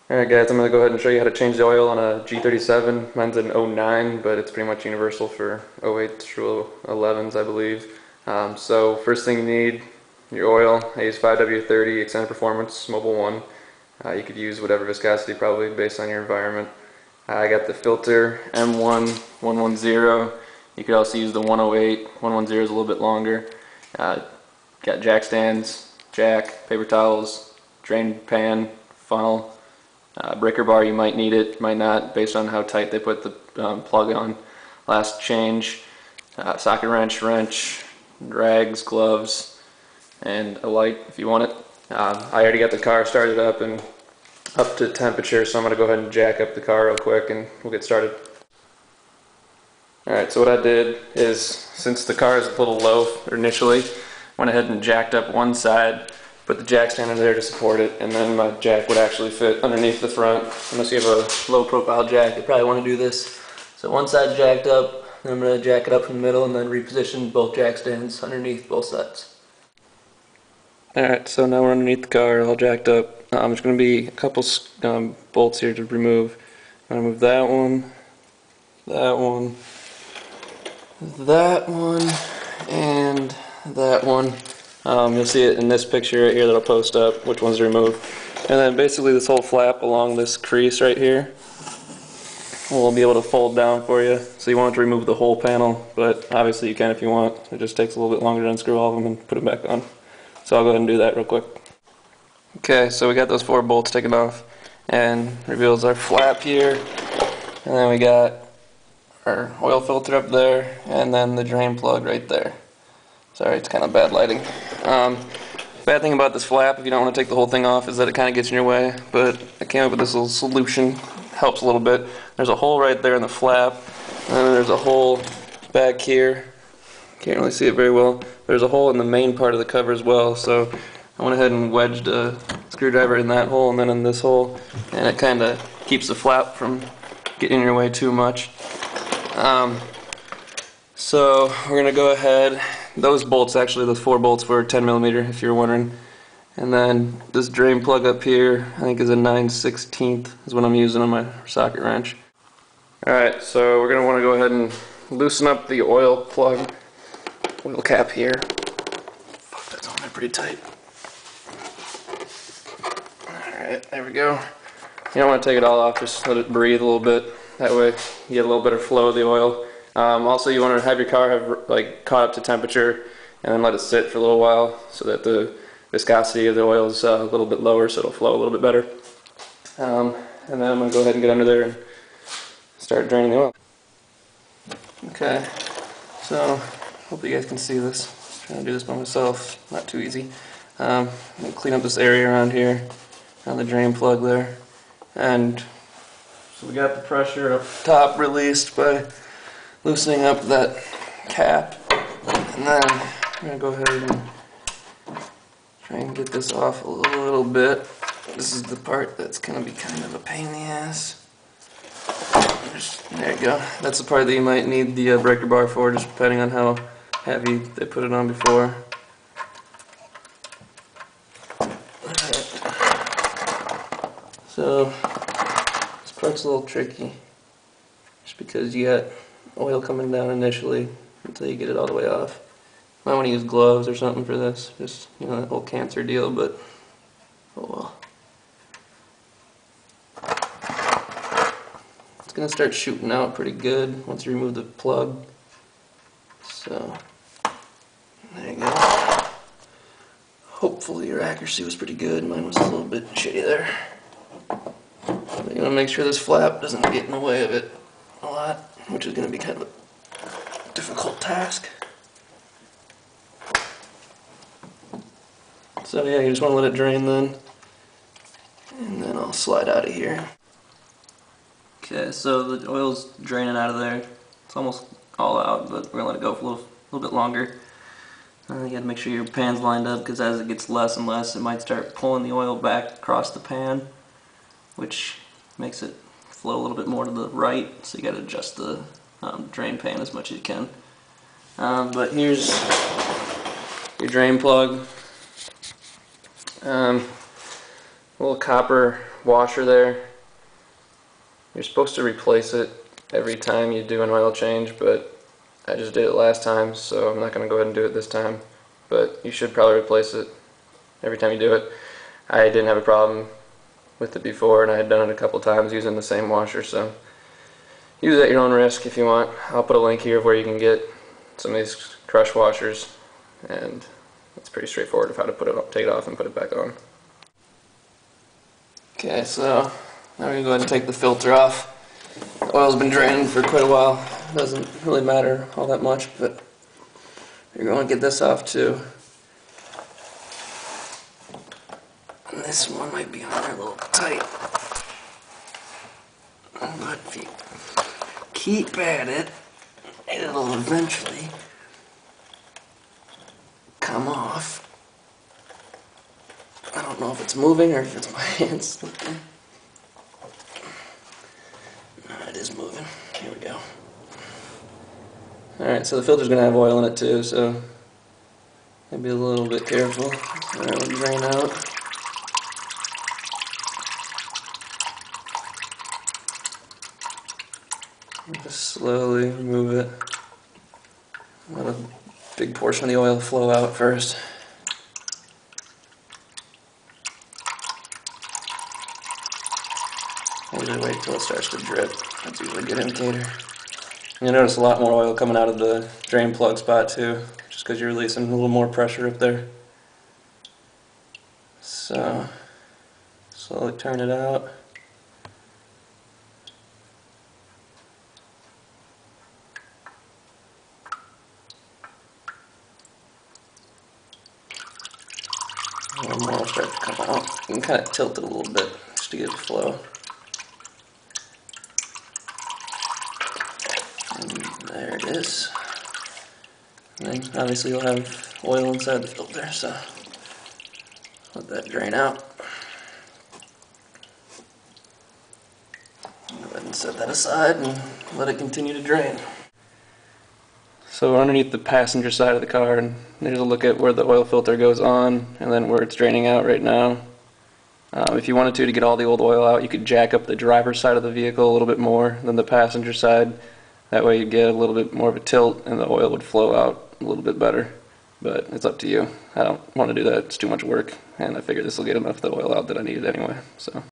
Alright guys, I'm going to go ahead and show you how to change the oil on a G37. Mine's an '09, but it's pretty much universal for '08 through '11s, I believe. So first thing you need, your oil. I use 5W30 Extended Performance Mobile 1. You could use whatever viscosity probably based on your environment. I got the filter M1110. You could also use the 108. 110 is a little bit longer. Got jack stands, jack, paper towels, drain pan, funnel. Breaker bar, you might need it, might not, based on how tight they put the plug on last change. Socket wrench, rags, gloves, and a light if you want it. I already got the car started up and up to temperature, so I'm going to go ahead and jack up the car real quick and we'll get started. Alright, so what I did is, since the car is a little low initially, went ahead and jacked up one side, put the jack stand in there to support it, and then my jack would actually fit underneath the front. Unless you have a low profile jack, you probably want to do this. So one side jacked up, then I'm going to jack it up in the middle and then reposition both jack stands underneath both sides. Alright, so now we're underneath the car, all jacked up. There's going to be a couple bolts here to remove. I'm going to move that one, and that one. You'll see it in this picture right here that I'll post up, which ones to remove. And then basically this whole flap along this crease right here will be able to fold down for you. So you want to remove the whole panel, but obviously you can if you want. It just takes a little bit longer to unscrew all of them and put them back on. So I'll go ahead and do that real quick. Okay, so we got those 4 bolts taken off, and reveals our flap here, and then we got our oil filter up there, and then the drain plug right there. Sorry, it's kind of bad lighting. Bad thing about this flap, if you don't want to take the whole thing off, is that it kind of gets in your way, but I came up with this little solution. Helps a little bit. There's a hole right there in the flap, and then there's a hole back here. Can't really see it very well. There's a hole in the main part of the cover as well, so I went ahead and wedged a screwdriver in that hole and then in this hole, and it kind of keeps the flap from getting in your way too much. So we're going to go ahead. Those bolts, actually, those 4 bolts were 10mm, if you're wondering. And then this drain plug up here, I think is a 9/16 is what I'm using on my socket wrench. Alright, so we're going to want to go ahead and loosen up the oil plug, oil cap here. Fuck, that's on there pretty tight. Alright, there we go. You don't want to take it all off, just let it breathe a little bit. That way you get a little better flow of the oil. Also, you want to have your car have caught up to temperature and then let it sit for a little while so that the viscosity of the oil is a little bit lower, so it'll flow a little bit better. And then I'm going to go ahead and get under there and start draining the oil. Okay, so hope you guys can see this. I'm trying to do this by myself, not too easy. I'm going to clean up this area around here, around the drain plug there. And so we got the pressure up top released by loosening up that cap, and then I'm going to go ahead and try and get this off a little bit. This is the part that's going to be kind of a pain in the ass. There you go. That's the part that you might need the breaker bar for, just depending on how heavy they put it on before. So this part's a little tricky, just because you got oil coming down initially until you get it all the way off. Might want to use gloves or something for this, just, you know, that whole cancer deal, but oh well. It's going to start shooting out pretty good once you remove the plug. So, there you go. Hopefully your accuracy was pretty good. Mine was a little bit shitty there. But you want to make sure this flap doesn't get in the way of it a lot, which is going to be kind of a difficult task. So yeah, you just want to let it drain then, and then I'll slide out of here. Okay, so the oil's draining out of there. It's almost all out, but we're going to let it go for a little bit longer. You got to make sure your pan's lined up, because as it gets less and less, it might start pulling the oil back across the pan, which makes it flow a little bit more to the right, so you got to adjust the drain pan as much as you can. But here's your drain plug. little copper washer there. You're supposed to replace it every time you do an oil change, but I just did it last time, so I'm not going to go ahead and do it this time. But you should probably replace it every time you do it. I didn't have a problem with it before, and I had done it a couple times using the same washer, so use it at your own risk if you want. I'll put a link here of where you can get some of these crush washers, and it's pretty straightforward of how to put it up, take it off and put it back on. Okay, so now we're going to go ahead and take the filter off. The oil's been draining for quite a while. Doesn't really matter all that much, but you're going to get this off too. And this one might be on there a little tight. But if you keep at it, it'll eventually come off. I don't know if it's moving or if it's my hand slipping. No, it is moving. Here we go. Alright, so the filter's going to have oil in it too, so be a little bit careful. Alright, we'll drain out. Just slowly remove it. Let a big portion of the oil flow out first. I usually wait till it starts to drip. That's usually a good indicator. You'll notice a lot more oil coming out of the drain plug spot too, just because you're releasing a little more pressure up there. So, slowly turn it out. A little more will start to come out. You can kind of tilt it a little bit just to get it to flow. And there it is. And then obviously you'll have oil inside the filter, so let that drain out. Go ahead and set that aside and let it continue to drain. So we're underneath the passenger side of the car, and there's a look at where the oil filter goes on and then where it's draining out right now. If you wanted to get all the old oil out, you could jack up the driver's side of the vehicle a little bit more than the passenger side. That way you'd get a little bit more of a tilt and the oil would flow out a little bit better. But it's up to you. I don't want to do that. It's too much work, and I figured this will get enough of the oil out that I needed anyway. So.